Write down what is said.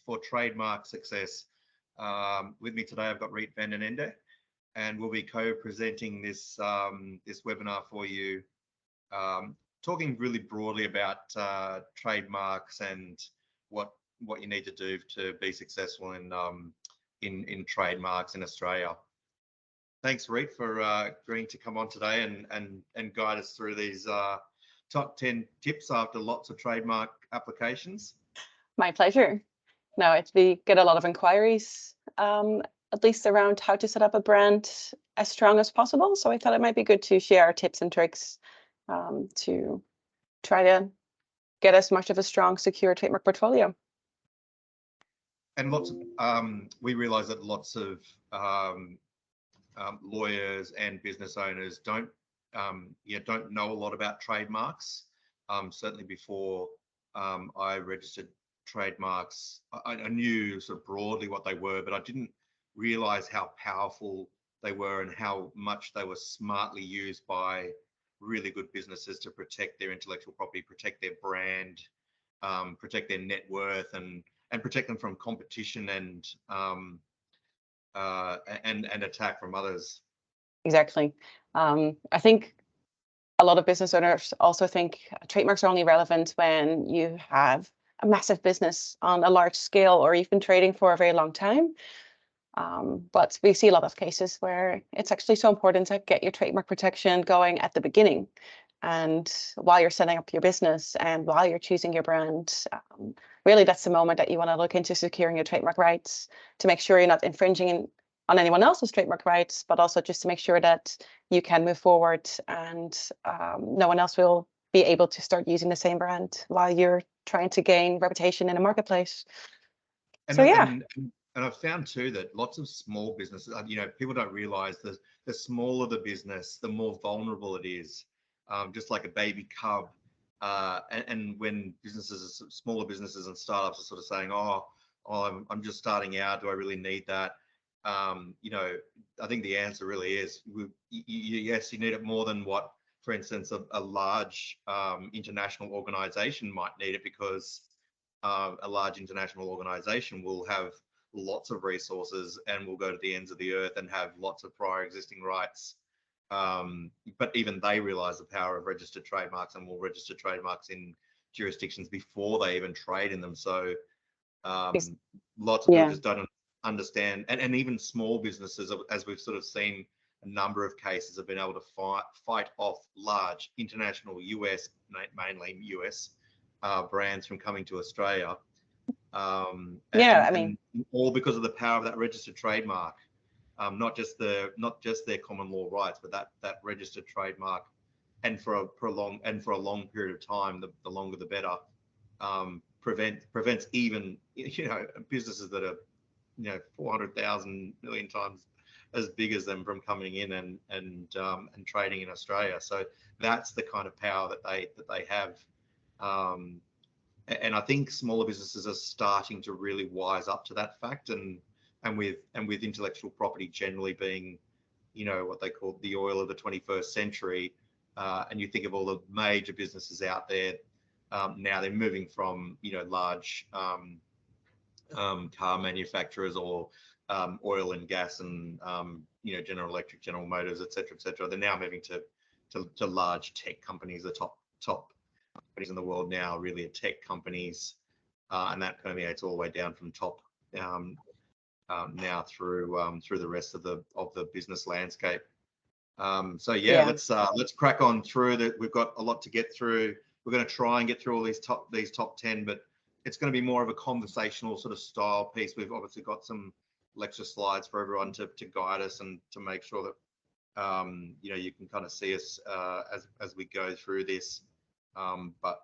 for trademark success. With me today, I've got Reet van den Ende, and we'll be co-presenting this this webinar for you, talking really broadly about trademarks and what you need to do to be successful in trademarks in Australia. Thanks, Reet, for agreeing to come on today and guide us through these top 10 tips after lots of trademark applications. My pleasure. No, we get a lot of inquiries, at least around how to set up a brand as strong as possible. So I thought it might be good to share tips and tricks to try to get as much of a strong, secure trademark portfolio. And lots of, we realize that lots of lawyers and business owners don't know a lot about trademarks. Certainly before I registered trademarks, I knew sort of broadly what they were, but I didn't realize how powerful they were and how much they were smartly used by really good businesses to protect their intellectual property, protect their brand, protect their net worth, and protect them from competition and attack from others. Exactly. I think a lot of business owners also think trademarks are only relevant when you have a massive business on a large scale or you've been trading for a very long time. But we see a lot of cases where it's actually so important to get your trademark protection going at the beginning. And while you're setting up your business and while you're choosing your brand, really that's the moment that you want to look into securing your trademark rights to make sure you're not infringing on anyone else's trademark rights, but also just to make sure that you can move forward and no one else will be able to start using the same brand while you're trying to gain reputation in a marketplace. And, so yeah. And I've found too that lots of small businesses, people don't realize that the smaller the business, the more vulnerable it is. Just like a baby cub. And when businesses, smaller businesses and startups are sort of saying, oh, I'm just starting out, do I really need that? I think the answer really is, yes, you need it more than what, for instance, a large international organization might need it, because a large international organization will have lots of resources and will go to the ends of the earth and have lots of prior existing rights. But even they realize the power of registered trademarks and will register trademarks in jurisdictions before they even trade in them. So lots of people just don't understand, and even small businesses, as we've sort of seen a number of cases, have been able to fight off large international mainly US brands from coming to Australia. And all because of the power of that registered trademark. Not just their common law rights, but that registered trademark, and for a long period of time, the longer the better, prevents even businesses that are 400,000 million times as big as them from coming in and trading in Australia. So that's the kind of power that they have. And I think smaller businesses are starting to really wise up to that fact, and with intellectual property generally being, what they call the oil of the 21st century, and you think of all the major businesses out there, now they're moving from, large car manufacturers or oil and gas and, General Electric, General Motors, et cetera. They're now moving to large tech companies. The top companies in the world now really are tech companies, and that permeates all the way down from top now through the rest of the business landscape. Let's crack on through that. We've got a lot to get through. We're going to try and get through all these top 10, but it's going to be more of a conversational sort of style piece. We've obviously got some lecture slides for everyone to guide us and to make sure that you can kind of see us as we go through this. But